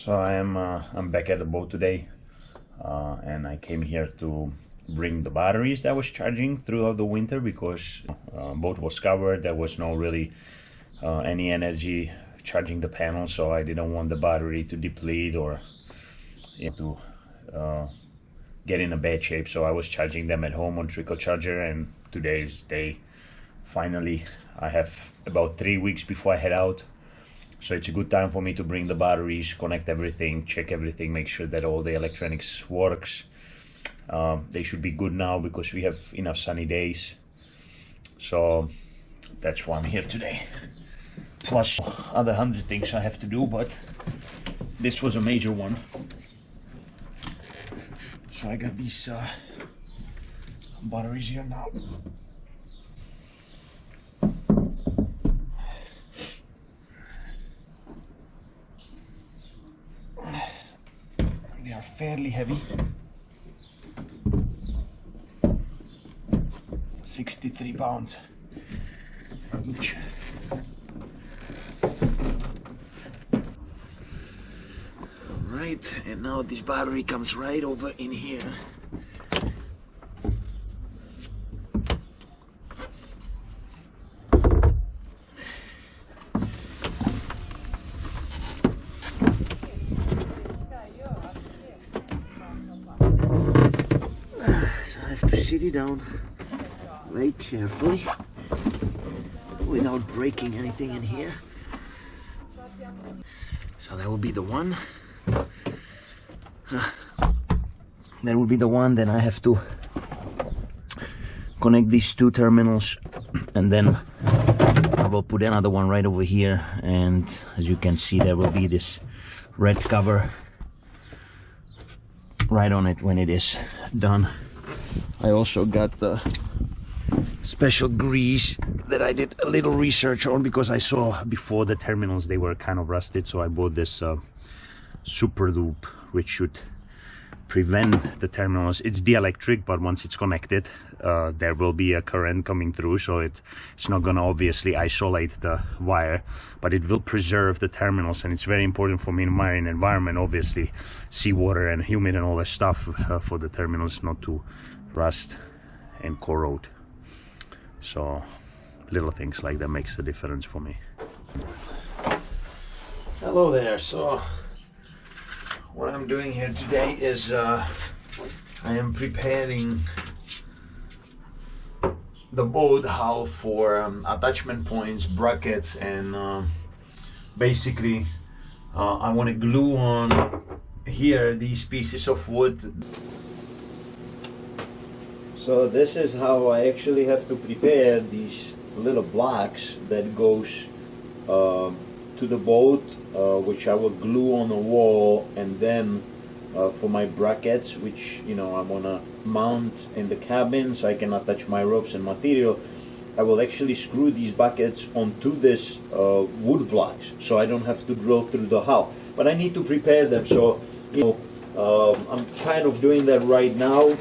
So I'm back at the boat today, and I came here to bring the batteries that I was charging throughout the winter because boat was covered. There was no really any energy charging the panel, so I didn't want the battery to deplete or to get in a bad shape. So I was charging them at home on trickle charger, and today's day. Finally, I have about 3 weeks before I head out. So it's a good time for me to bring the batteries, connect everything, check everything, make sure that all the electronics works. They should be good now because we have enough sunny days. So that's why I'm here today. Plus other 100 things I have to do, but this was a major one. So I got these batteries here now. They are fairly heavy. 63 pounds each. Right, and now this battery comes right over in here. Sit it down very carefully without breaking anything in here. So that would be the one. That would be the one. Then I have to connect these two terminals, and then I will put another one right over here. And as you can see, there will be this red cover right on it when it is done. I also got the special grease that I did a little research on because I saw before the terminals they were kind of rusted, so I bought this super loop which should prevent the terminals. It's dielectric, but once it's connected there will be a current coming through, so it's not gonna obviously isolate the wire, but it will preserve the terminals. And it's very important for me in marine environment, obviously seawater and humid and all that stuff, for the terminals not to rust and corrode. So little things like that makes a difference for me. Hello there. So what I'm doing here today is I am preparing the boat hull for attachment points, brackets, and basically I want to glue on here these pieces of wood. So this is how I actually have to prepare these little blocks that goes to the boat, which I will glue on the wall, and then for my brackets, which I want to mount in the cabin so I can attach my ropes and material, I will actually screw these buckets onto this wood blocks, so I don't have to drill through the hull. But I need to prepare them, so I'm kind of doing that right now.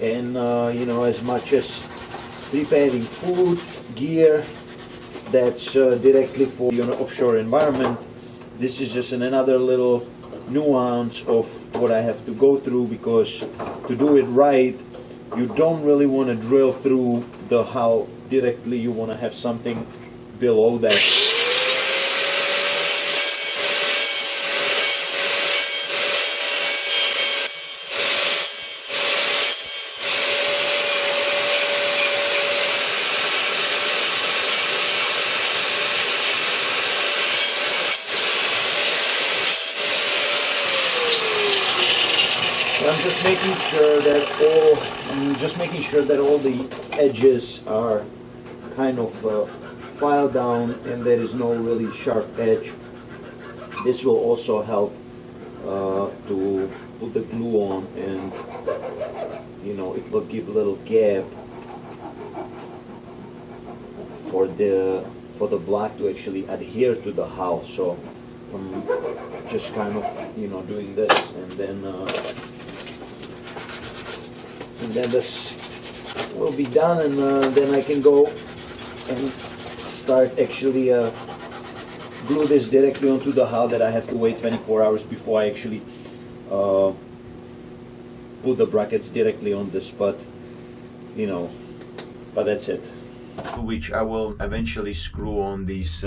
And as much as preparing food, gear that's directly for offshore environment, this is just another little nuance of what I have to go through, because to do it right, you don't really want to drill through the hull directly. You want to have something below that. I'm just making sure that all the edges are kind of filed down and there is no really sharp edge. This will also help to put the glue on, and it will give a little gap for the block to actually adhere to the hull. So I'm just kind of doing this, and then this will be done, and then I can go and start actually glue this directly onto the hull that I have to wait 24 hours before I actually put the brackets directly on the spot, you know, but that's it. Which I will eventually screw on these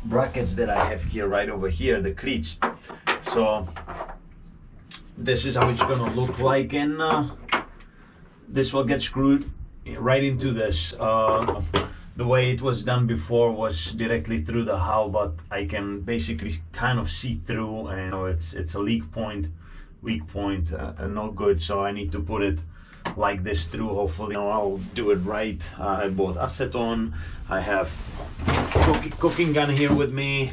brackets that I have here, right over here, the cleats. So this is how it's gonna look like, and this will get screwed right into this. The way it was done before was directly through the hull, but I can basically kind of see through, and it's a weak point, no good. So I need to put it like this through. Hopefully, I'll do it right. I bought acetone. I have cooking gun here with me.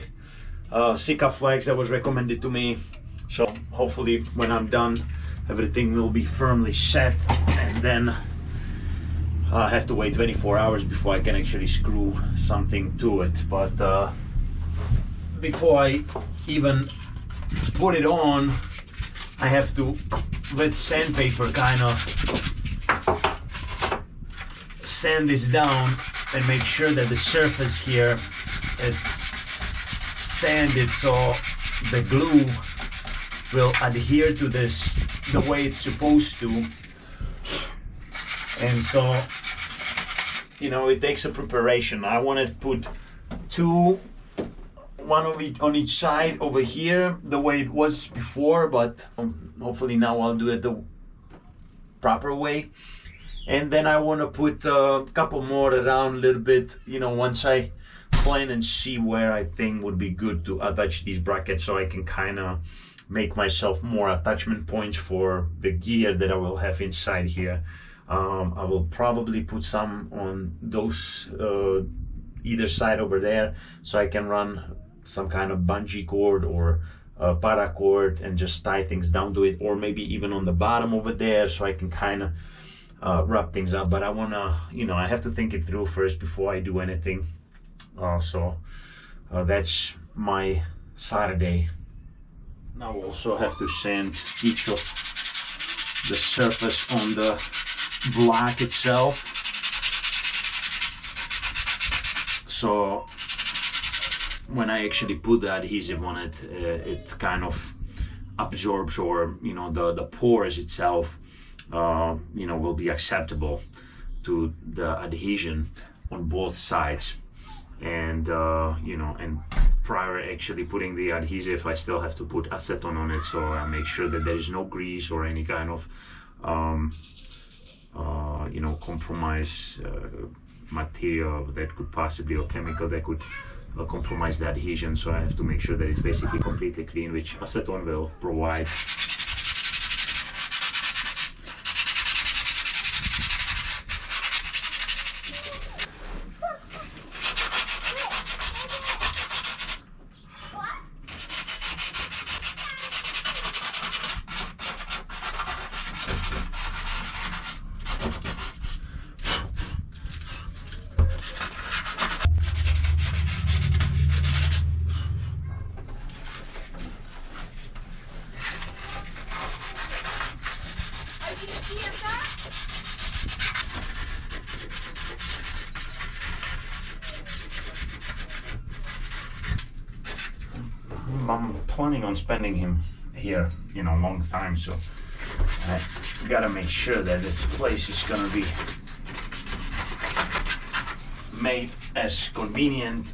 Sika flags that was recommended to me. So hopefully, when I'm done, everything will be firmly set, and then I have to wait 24 hours before I can actually screw something to it. But before I even put it on, I have to, with sandpaper, kind of sand this down and make sure that the surface here, it's sanded so the glue will adhere to this the way it's supposed to. And so, you know, it takes a preparation. I want to put one of each on each side over here, the way it was before, but hopefully now I'll do it the proper way. And then I want to put a couple more around a little bit, you know, once I plan and see where I think would be good to attach these brackets, so I can kind of make myself more attachment points for the gear that I will have inside here. I will probably put some on those either side over there, so I can run some kind of bungee cord or paracord and just tie things down to it, or maybe even on the bottom over there, so I can kind of wrap things up. But I want to, you know, I have to think it through first before I do anything. So that's my Saturday. Now I also have to sand each of the surface on the block itself, so when I actually put the adhesive on it, it kind of absorbs, or you know, the pores itself, you know, will be acceptable to the adhesion on both sides. And you know, and prior actually putting the adhesive, I still have to put acetone on it, so I make sure that there is no grease or any kind of you know, compromise material that could possibly, or chemical that could compromise the adhesion. So I have to make sure that it's basically completely clean, which acetone will provide. I'm planning on spending him here, you know, a long time, so I gotta make sure that this place is gonna be made as convenient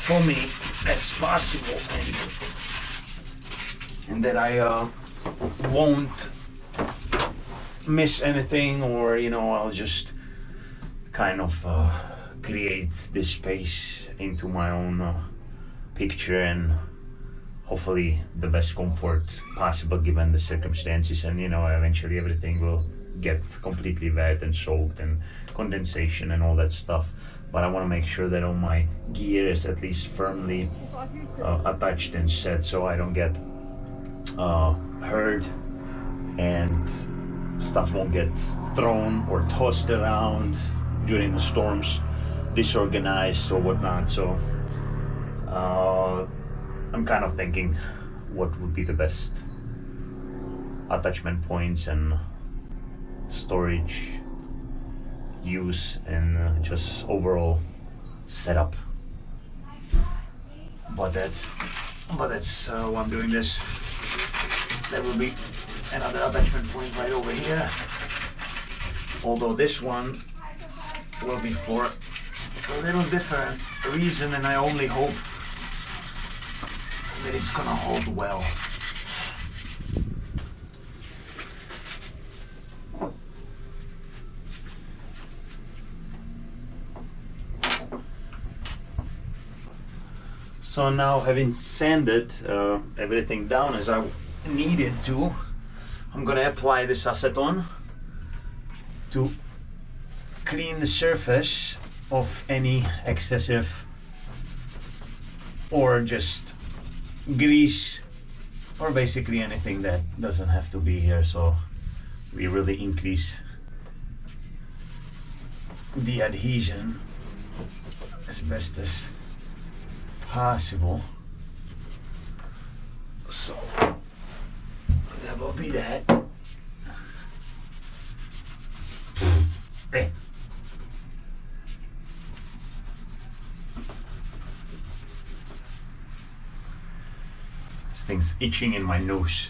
for me as possible, and that I won't miss anything, or you know, I'll just kind of create this space into my own picture, and hopefully the best comfort possible given the circumstances. And you know, eventually everything will get completely wet and soaked and condensation and all that stuff, but I want to make sure that all my gear is at least firmly attached and set, so I don't get hurt and stuff won't get thrown or tossed around during the storms, disorganized or whatnot. So I'm kind of thinking what would be the best attachment points and storage use, and just overall setup. but that's why I'm doing this. There will be another attachment point right over here, although this one will be for a little different reason, and I only hope that it's gonna hold well. So now, having sanded everything down as I needed to, I'm gonna apply this acetone to clean the surface of any excessive or just grease, or basically anything that doesn't have to be here, so we really increase the adhesion as best as possible. So that will be that. This thing's itching in my nose.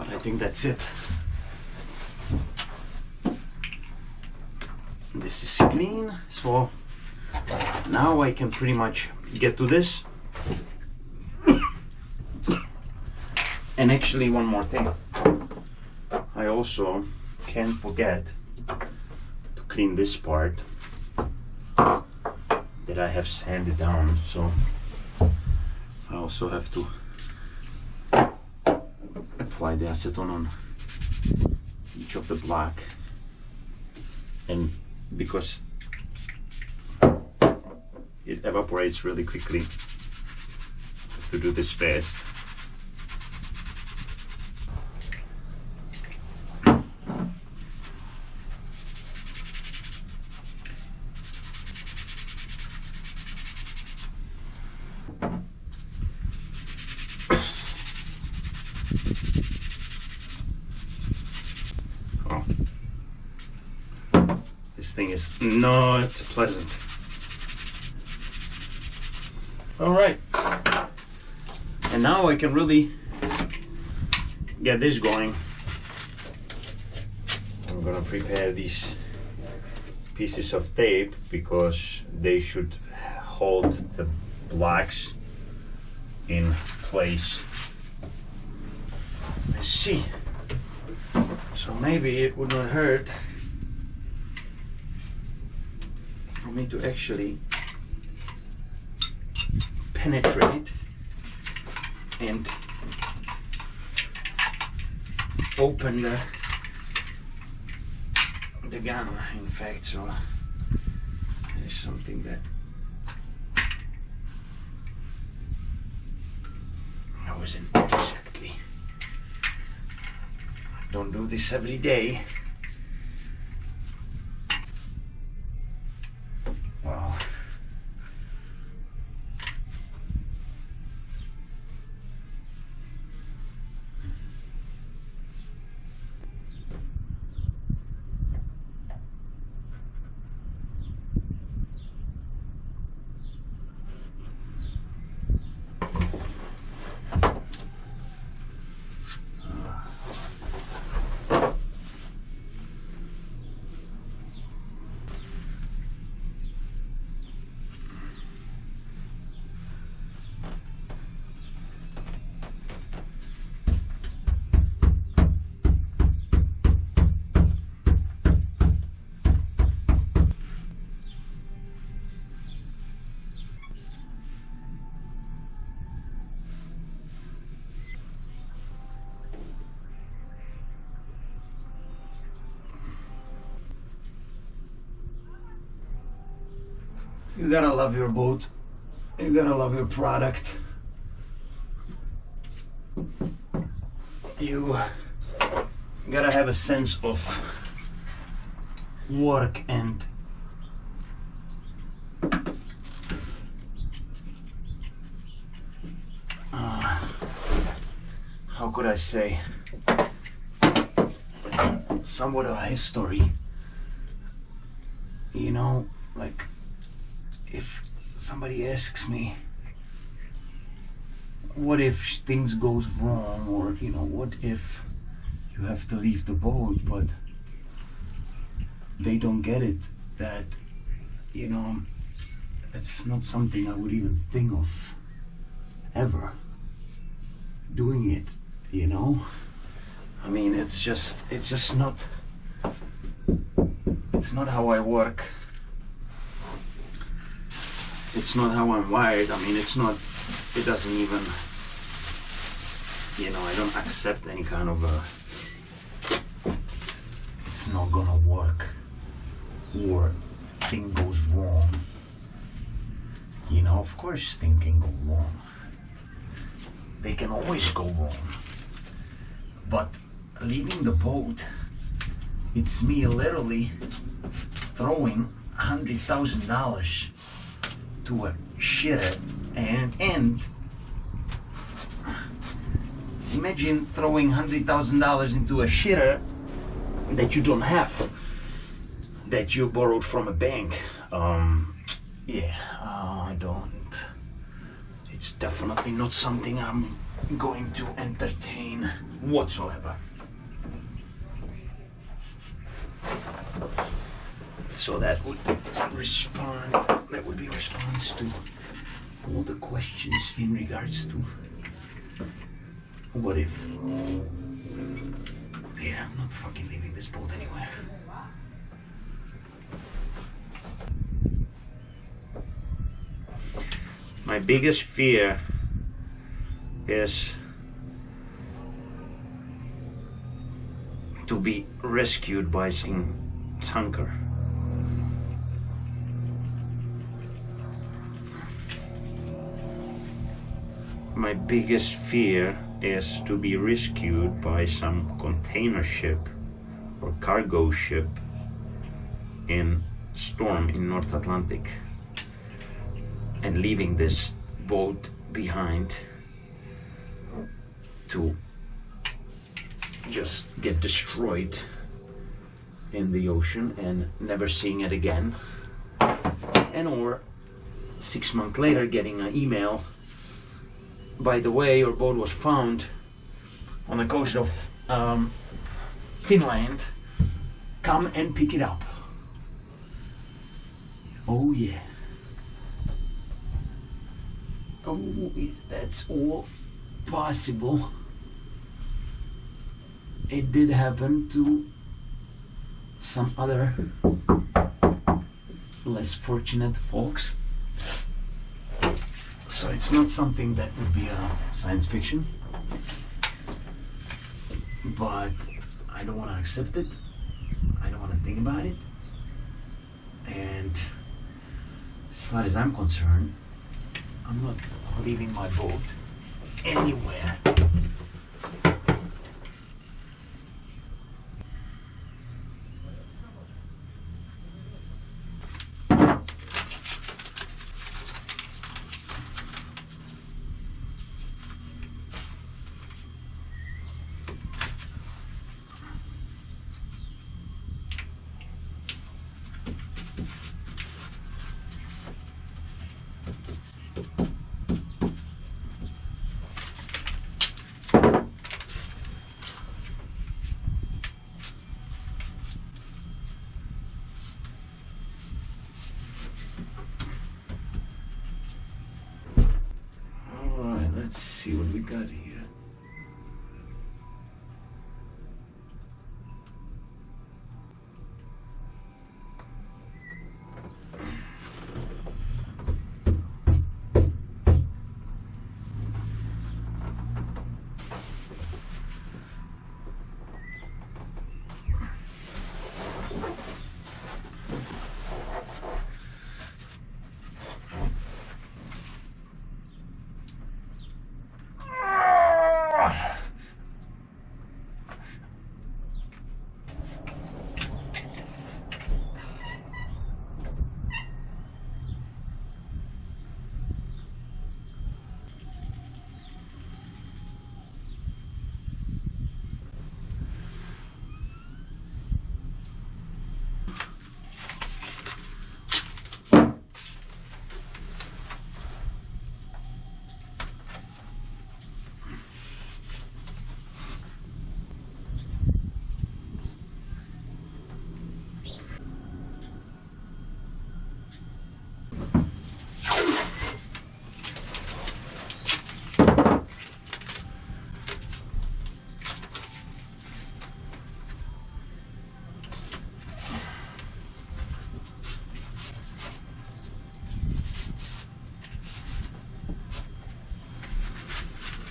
I think that's it. This is clean, so now I can pretty much get to this. And actually, one more thing, I also can't forget to clean this part that I have sanded down, so I also have to apply the acetone on each of the black, and because it evaporates really quickly, I have to do this fast. This thing is not pleasant. All right, and now I can really get this going. I'm gonna prepare these pieces of tape because they should hold the blacks in place. Let's see. So maybe it would not hurt for me to actually penetrate and open the gun, in fact. So it is something that I wasn't exactly, don't do this every day. Wow. You gotta love your boat. You gotta love your product. You gotta have a sense of work and how could I say, somewhat of a history, you know, like if somebody asks me, what if things goes wrong, or you know, what if you have to leave the boat, but they don't get it, that, you know, it's not something I would even think of ever doing it, you know. I mean, it's just not, it's not how I work. It's not how I'm wired. I mean, it doesn't even, you know, I don't accept any kind of it's not gonna work, or thing goes wrong. You know, of course things can go wrong. They can always go wrong. But leaving the boat, it's me literally throwing $100,000 to a shitter, and imagine throwing $100,000 into a shitter that you don't have, that you borrowed from a bank. I don't. It's definitely not something I'm going to entertain whatsoever. So that would be response to all the questions in regards to what if. Yeah, I'm not fucking leaving this boat anywhere. My biggest fear is to be rescued by some tanker. My biggest fear is to be rescued by some container ship or cargo ship in storm in North Atlantic, and leaving this boat behind to just get destroyed in the ocean and never seeing it again, and or 6 months later getting an email, by the way, your boat was found on the coast of Finland, come and pick it up. Oh yeah. Oh, that's all possible. It did happen to some other less fortunate folks. So it's not something that would be a science fiction, but I don't want to accept it. I don't want to think about it. And as far as I'm concerned, I'm not leaving my boat anywhere. Let's see what we got here.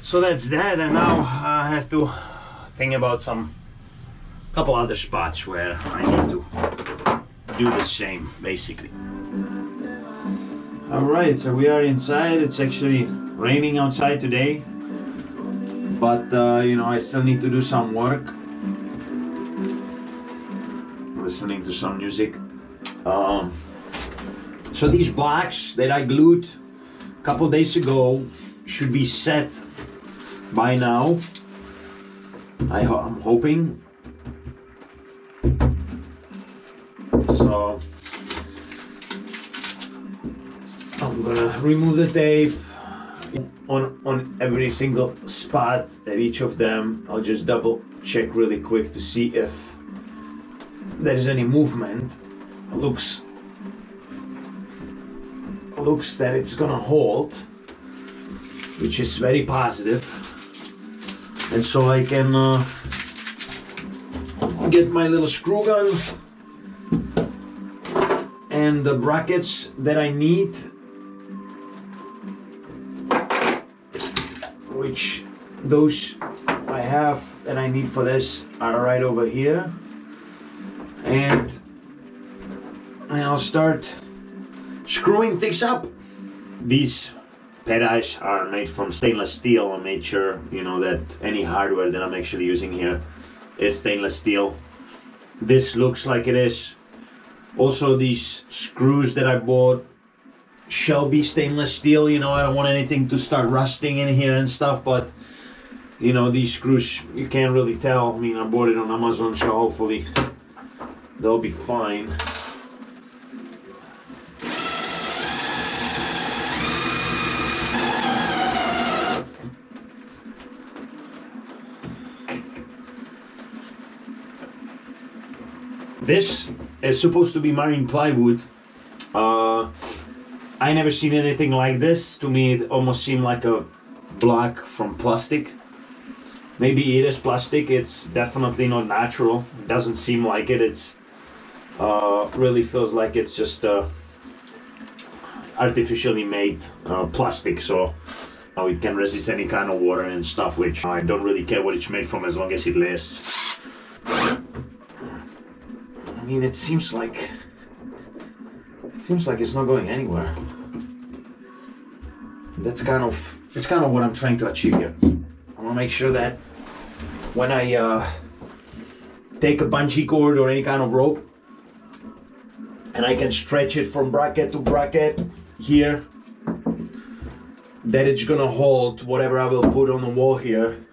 So that's that, and now I have to think about couple other spots where I need to do the same, basically. Alright, so we are inside. It's actually raining outside today, but you know, I still need to do some work. Listening to some music. So these blocks that I glued a couple days ago should be set by now. I'm hoping. So I'm gonna remove the tape on every single spot at each of them. I'll just double check really quick to see if there's any movement. Looks that it's gonna hold, which is very positive. And so I can get my little screw gun and the brackets that I need, which those I have that I need for this are right over here. And I'll start screwing things up. These pedals are made from stainless steel. I made sure, you know, that any hardware that I'm actually using here is stainless steel. This looks like it is. Also, these screws that I bought shall be stainless steel. You know, I don't want anything to start rusting in here and stuff, but you know, these screws, you can't really tell. I mean, I bought it on Amazon, so hopefully they'll be fine. This is supposed to be marine plywood. I never seen anything like this. To me, it almost seemed like a block from plastic. Maybe it is plastic. It's definitely not natural. It doesn't seem like it. It's really feels like it's just artificially made plastic, so it can resist any kind of water and stuff, which I don't really care what it's made from as long as it lasts. I mean, it seems like it's not going anywhere. That's kind of what I'm trying to achieve here. I want to make sure that when I take a bungee cord or any kind of rope and I can stretch it from bracket to bracket here, that it's gonna hold whatever I will put on the wall here.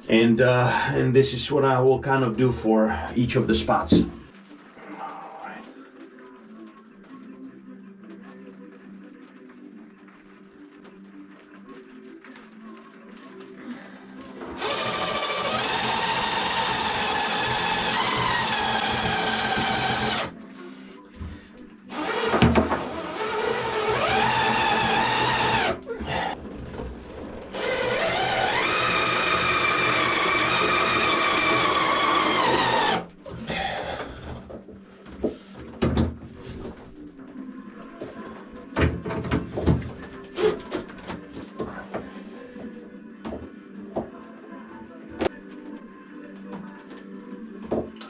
And this is what I will kind of do for each of the spots.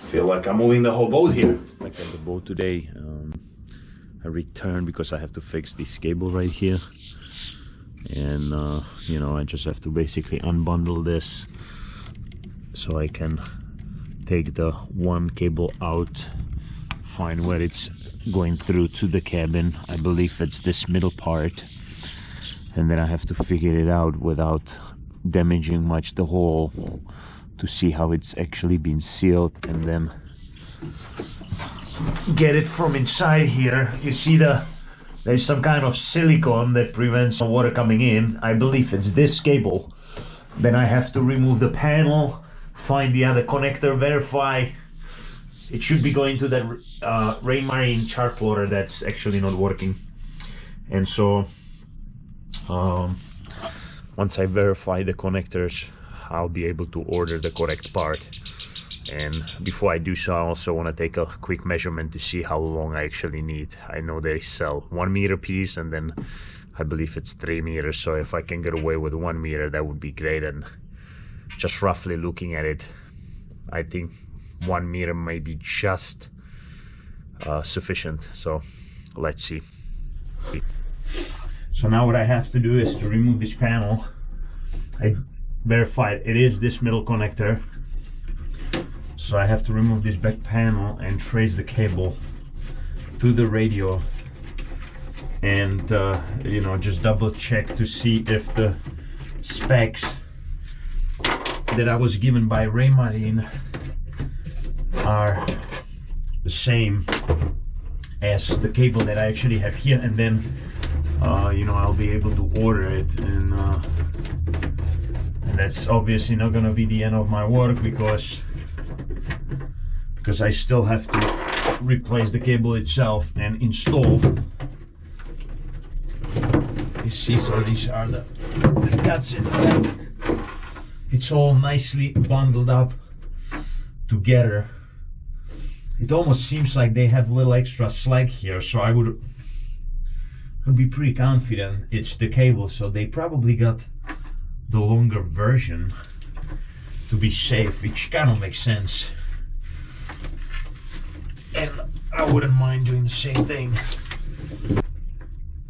Feel like I'm moving the whole boat here. Like on the boat today, I returned because I have to fix this cable right here, and you know, I just have to basically unbundle this so I can take the one cable out, find where it's going through to the cabin. I believe it's this middle part, and then I have to figure it out without damaging much the hole, to see how it's actually been sealed, and then get it from inside here. You see there's some kind of silicone that prevents water coming in. I believe it's this cable. Then I have to remove the panel, find the other connector, verify it should be going to that rain marine chart plotter that's actually not working. And so once I verify the connectors, I'll be able to order the correct part And before I do so, I also want to take a quick measurement to see how long I actually need. I know they sell 1 meter piece, and then I believe it's 3 meters. So if I can get away with 1 meter, that would be great. And just roughly looking at it, I think 1 meter may be just sufficient. So let's see. So now what I have to do is to remove this panel. I verified it is this middle connector. So I have to remove this back panel and trace the cable to the radio, and you know, just double check to see if the specs that I was given by Raymarine are the same as the cable that I actually have here, and then you know, I'll be able to order it. And that's obviously not gonna be the end of my work, because I still have to replace the cable itself and install. You see, so these are the guts in the back. It's all nicely bundled up together. It almost seems like they have a little extra slack here, so I would be pretty confident it's the cable. So they probably got the longer version to be safe, which kind of makes sense. And I wouldn't mind doing the same thing.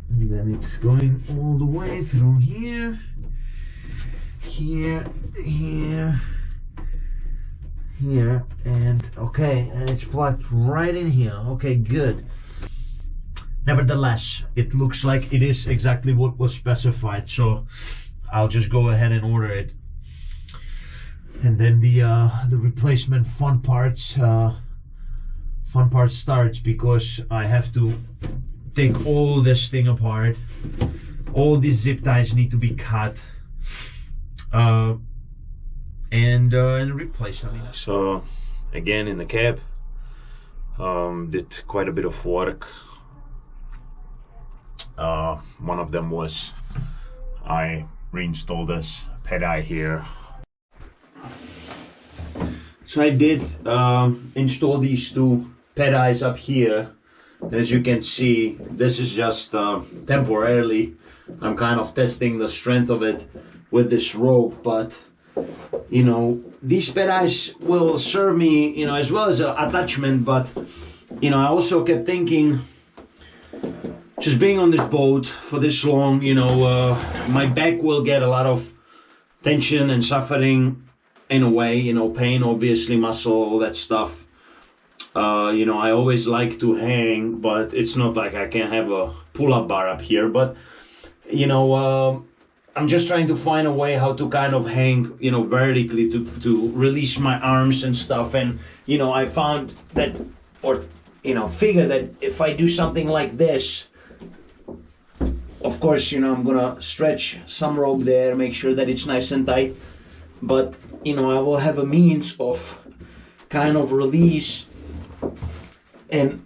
And then it's going all the way through here, here, here, here, and okay, and it's plugged right in here. Okay, good. Nevertheless, it looks like it is exactly what was specified, so I'll just go ahead and order it. And then the replacement fun part starts, because I have to take all this thing apart. All these zip ties need to be cut and replace them. So again, in the cab, did quite a bit of work. One of them was I reinstalled this ped-eye here. So I did install these two ped-eyes up here. As you can see, this is just temporarily. I'm kind of testing the strength of it with this rope, but you know, these ped-eyes will serve me, you know, as well as an attachment. But you know, I also kept thinking, just being on this boat for this long, you know, my back will get a lot of tension and suffering in a way, you know, pain, obviously, muscle, all that stuff. You know, I always like to hang, but it's not like I can have a pull-up bar up here. But you know, I'm just trying to find a way how to kind of hang, you know, vertically to release my arms and stuff. And you know, I found that, or you know, figure that if I do something like this, of course, you know, I'm gonna stretch some rope there, make sure that it's nice and tight, but you know, I will have a means of kind of release and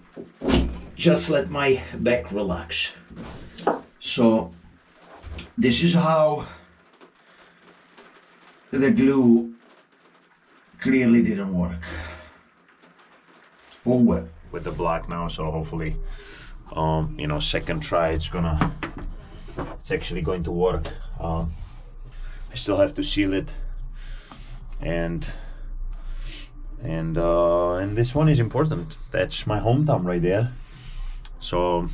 just let my back relax. So this is how the glue clearly didn't work. Oh well. With the block now, so hopefully you know, second try it's actually going to work. I still have to seal it, and this one is important. That's my hometown right there, so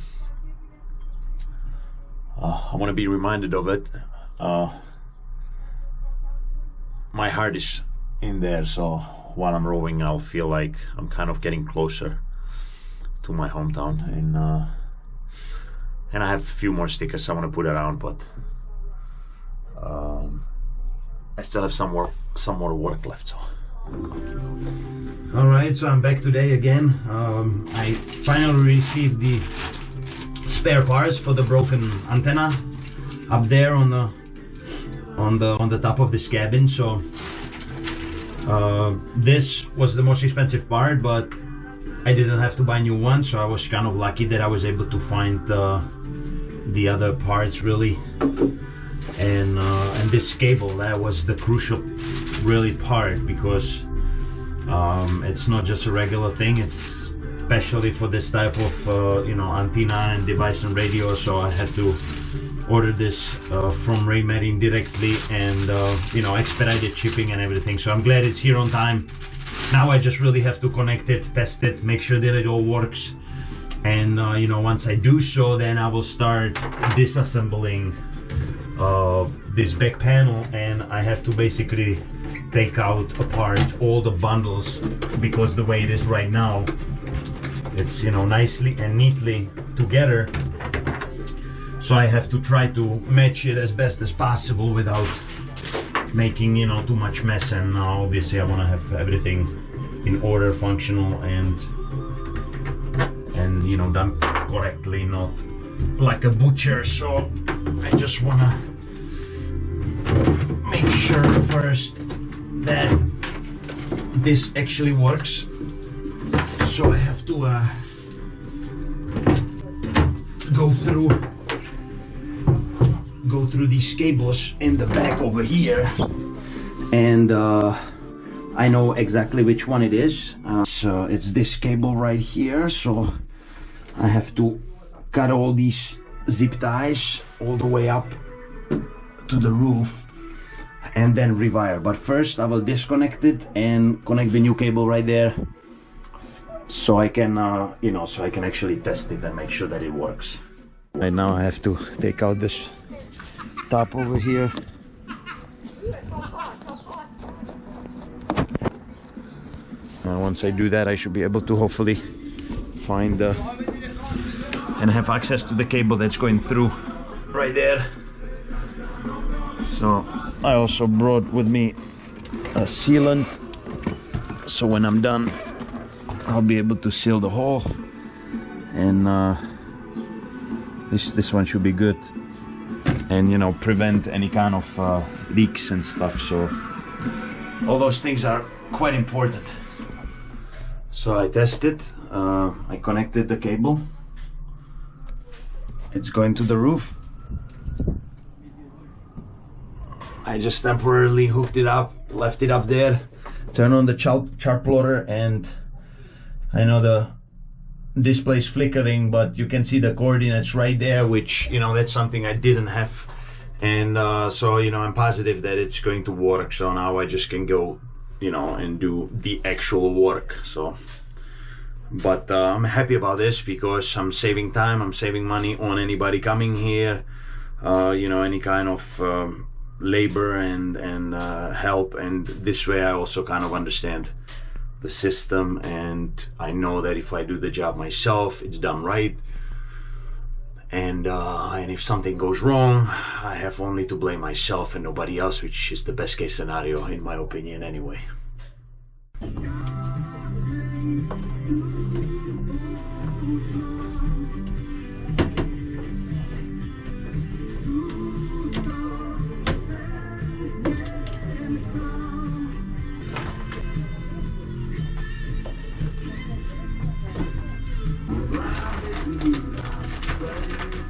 I want to be reminded of it. My heart is in there, so while I'm rowing, I'll feel like I'm kind of getting closer to my hometown. And I have a few more stickers I want to put around, but I still have some more work left. So. All right, so I'm back today again. I finally received the spare parts for the broken antenna up there on the top of this cabin. So this was the most expensive part, but I didn't have to buy new ones, so I was kind of lucky that I was able to find the other parts really. And this cable, that was the crucial really part, because It's not just a regular thing, it's especially for this type of you know, antenna and device and radio, so I had to order this from Raymarine directly, and you know, expedited shipping and everything. So I'm glad it's here on time. Now I just really have to connect it, test it, make sure that it all works, and you know, once I do so, then I will start disassembling this back panel, and I have to basically take out apart all the bundles, because the way it is right now, it's, you know, nicely and neatly together. So I have to try to match it as best as possible without making, you know, too much mess. And now obviously I want to have everything in order, functional, and you know, done correctly, not like a butcher. So I just want to make sure first that this actually works. So I have to go through these cables in the back over here, and I know exactly which one it is. So it's this cable right here, so I have to cut all these zip ties all the way up to the roof and then rewire. But first I will disconnect it and connect the new cable right there, so I can you know, so I can actually test it and make sure that it works. Right now I have to take out this top over here. Once I do that, I should be able to hopefully find and have access to the cable that's going through right there. So I also brought with me a sealant, so when I'm done I'll be able to seal the hole, and this one should be good, and, you know, prevent any kind of leaks and stuff. So all those things are quite important. So I tested, I connected the cable, it's going to the roof. I just temporarily hooked it up, left it up there, turn on the chart plotter, and I know the display's flickering, but you can see the coordinates right there, which, you know, that's something I didn't have. And so, you know, I'm positive that it's going to work. So now I just can go, you know, and do the actual work. So, but I'm happy about this because I'm saving time, I'm saving money on anybody coming here, you know, any kind of labor and help. And this way I also kind of understand the system, and I know that if I do the job myself, it's done right. And if something goes wrong, I have only to blame myself and nobody else, which is the best case scenario in my opinion anyway.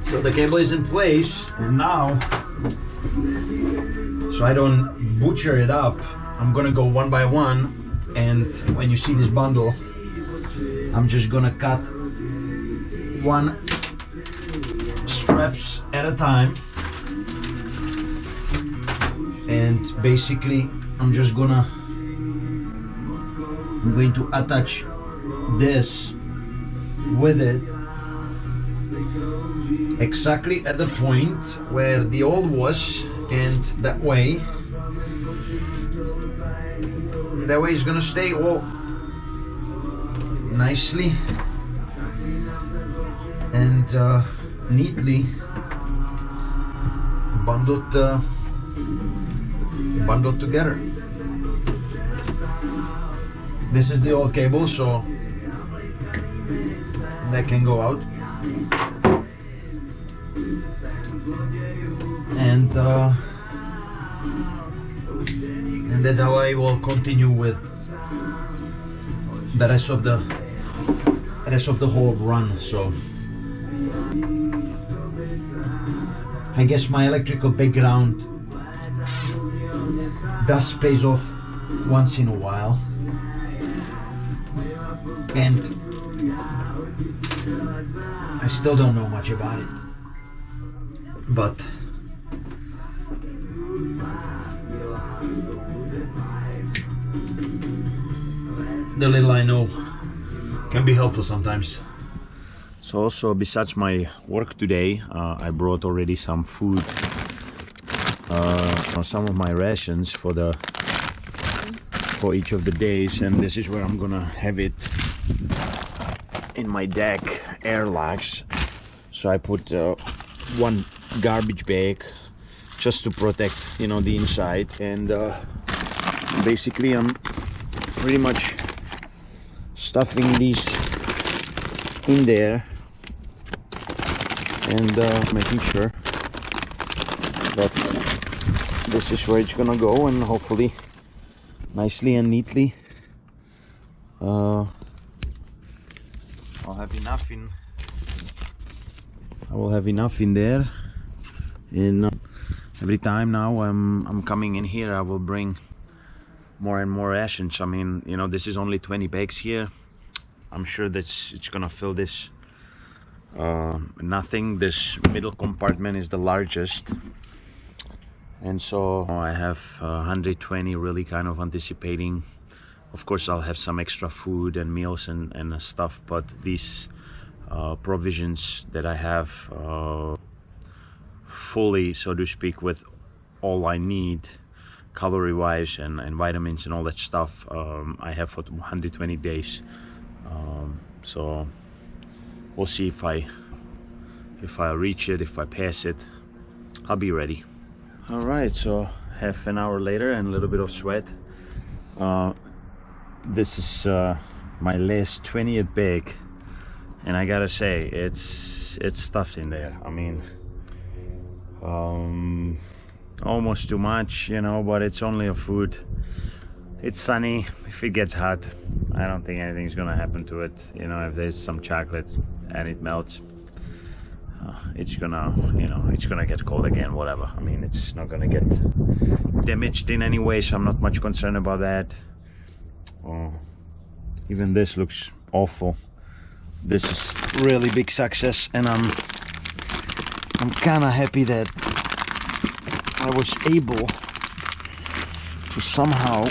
So the cable is in place, and now, so I don't butcher it up, I'm gonna go one by one, and when you see this bundle, I'm just gonna cut one straps at a time, and basically I'm going to attach this with it exactly at the point where the old was, and that way it's gonna stay all nicely and neatly bundled together. This is the old cable, so that can go out. And that's how I will continue with the rest of the whole run. So I guess my electrical background does pays off once in a while. And I still don't know much about it. But the little I know can be helpful sometimes. So also, besides my work today, I brought already some food, some of my rations for each of the days, and this is where I'm gonna have it in my deck airlocks. So I put one garbage bag just to protect, you know, the inside, and basically I'm pretty much stuffing these in there and making sure that this is where it's gonna go, and hopefully nicely and neatly I'll have enough in. I will have enough in there. And every time now I'm coming in here, I will bring more and more rations. I mean, you know, this is only 20 bags here. I'm sure that it's gonna fill this nothing. This middle compartment is the largest, and so I have 120, really kind of anticipating. Of course I'll have some extra food and meals and stuff, but these provisions that I have fully, so to speak, with all I need calorie wise and vitamins and all that stuff, I have for 120 days. So we'll see if I reach it, if I pass it. I'll be ready. All right, so half an hour later and a little bit of sweat. This is my last 20th bag, and I gotta say it's stuffed in there. I mean, almost too much, you know, but it's only a food. It's sunny. If it gets hot, I don't think anything's gonna happen to it. You know, if there's some chocolate and it melts, it's gonna, you know, it's gonna get cold again, whatever. I mean, it's not gonna get damaged in any way, so I'm not much concerned about that. Even this looks awful. This is really big success, and I'm kind of happy that I was able to somehow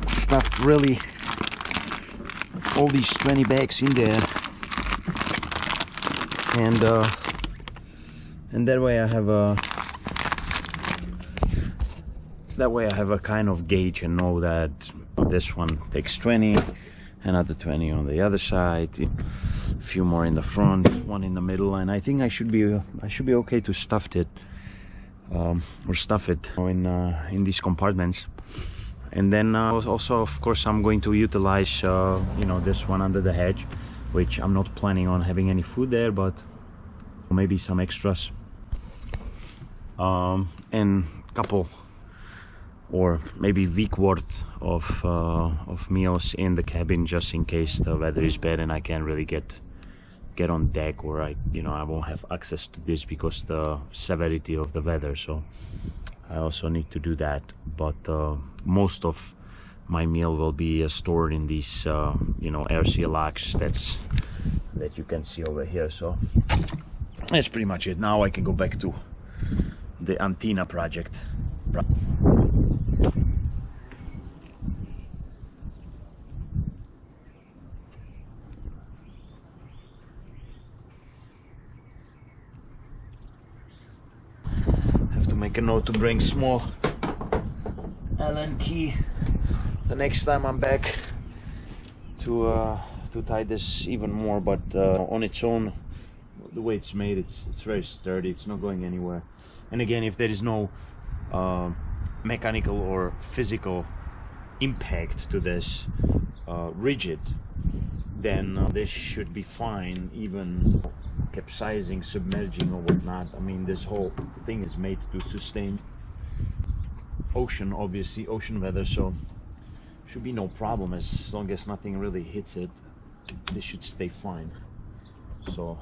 stuff really all these 20 bags in there, and that way I have a kind of gauge and know that this one takes 20, another 20 on the other side, a few more in the front, one in the middle, and I think I should be okay to stuff it or stuff it in these compartments. And then also, of course, I'm going to utilize you know, this one under the hedge, which I'm not planning on having any food there, but maybe some extras, and couple or maybe week worth of meals in the cabin, just in case the weather is bad and I can't really get on deck, or I won't have access to this because the severity of the weather. So I also need to do that, but most of my meal will be stored in these air seal locks that you can see over here. So that's pretty much it. Now I can go back to the antenna project. Have to make a note to bring small Allen key the next time I'm back to tie this even more, but on its own, the way it's made, it's very sturdy. It's not going anywhere. And again, if there is no mechanical or physical impact to this rigid, then this should be fine, even capsizing, submerging, or whatnot. I mean, this whole thing is made to sustain ocean, obviously ocean weather, so should be no problem. As long as nothing really hits it, this should stay fine. So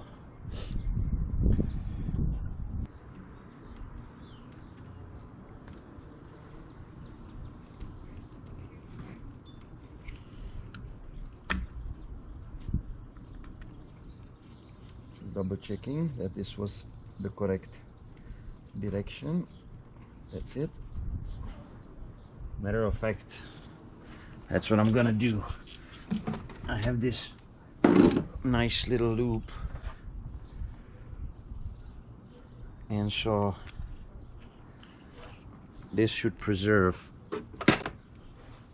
double checking that this was the correct direction. That's it. Matter of fact, that's what I'm gonna do. I have this nice little loop, and so this should preserve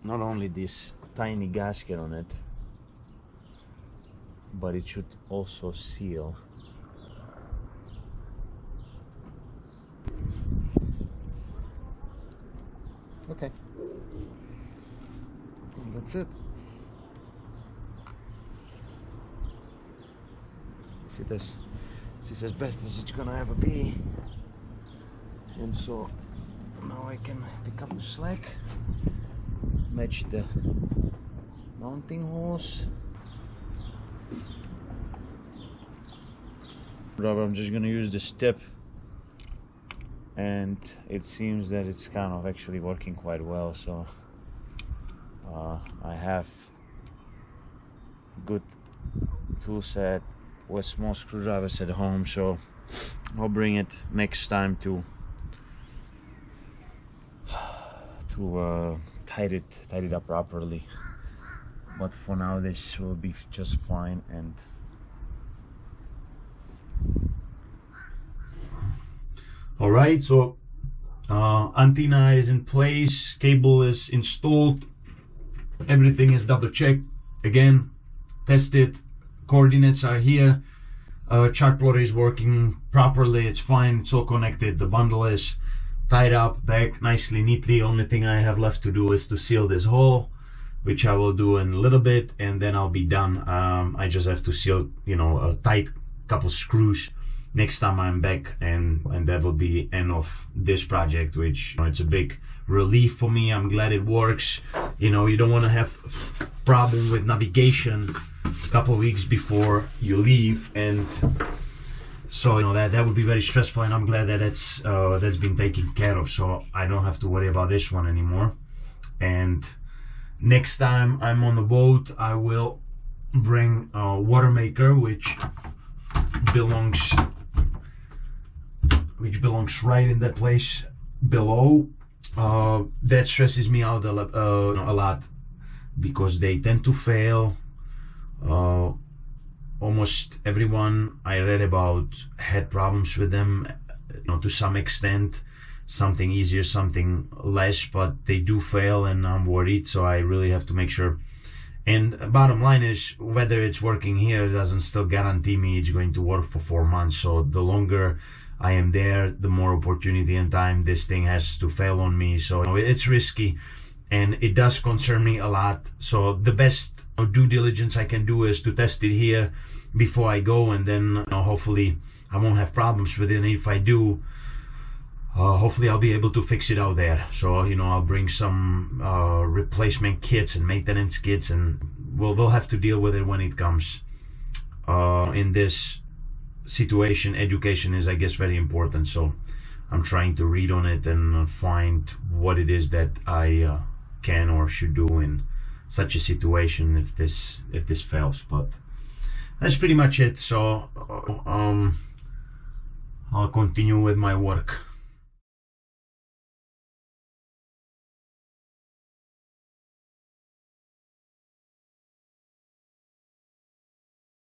not only this tiny gasket on it, but it should also seal. Okay, that's it. This is as best as it's gonna ever be, and so now I can pick up the slack, match the mounting holes. Rubber, I'm just gonna use this tip, and it seems that it's kind of actually working quite well. So I have good tool set with small screwdrivers at home, so I'll bring it next time to tight it up properly. But for now, this will be just fine. And all right, so antenna is in place, cable is installed, everything is double checked, again tested, coordinates are here, chart plotter is working properly, it's fine, it's all connected, the bundle is tied up back nicely, neatly. Only thing I have left to do is to seal this hole, which I will do in a little bit, and then I'll be done. I just have to seal, you know, a tight couple screws next time I'm back, and that will be end of this project, which, you know, it's a big relief for me. I'm glad it works. You know, you don't want to have problem with navigation a couple weeks before you leave, and so, you know, that would be very stressful, and I'm glad that that's been taken care of, so I don't have to worry about this one anymore. And next time I'm on the boat, I will bring a water maker, which belongs right in that place below. That stresses me out a lot, because they tend to fail. Almost everyone I read about had problems with them, you know, to some extent, something easier, something less, but they do fail, and I'm worried, so I really have to make sure. And bottom line is, whether it's working here doesn't still guarantee me it's going to work for 4 months. So the longer I am there, the more opportunity and time this thing has to fail on me. So, you know, it's risky, and it does concern me a lot. So the best due diligence I can do is to test it here before I go, and then, you know, hopefully I won't have problems with it. And if I do, hopefully I'll be able to fix it out there. So, you know, I'll bring some replacement kits and maintenance kits, and we'll have to deal with it when it comes. In this situation, education is, I guess, very important. So I'm trying to read on it and find what it is that I can or should do in such a situation if this fails. But that's pretty much it. So I'll continue with my work.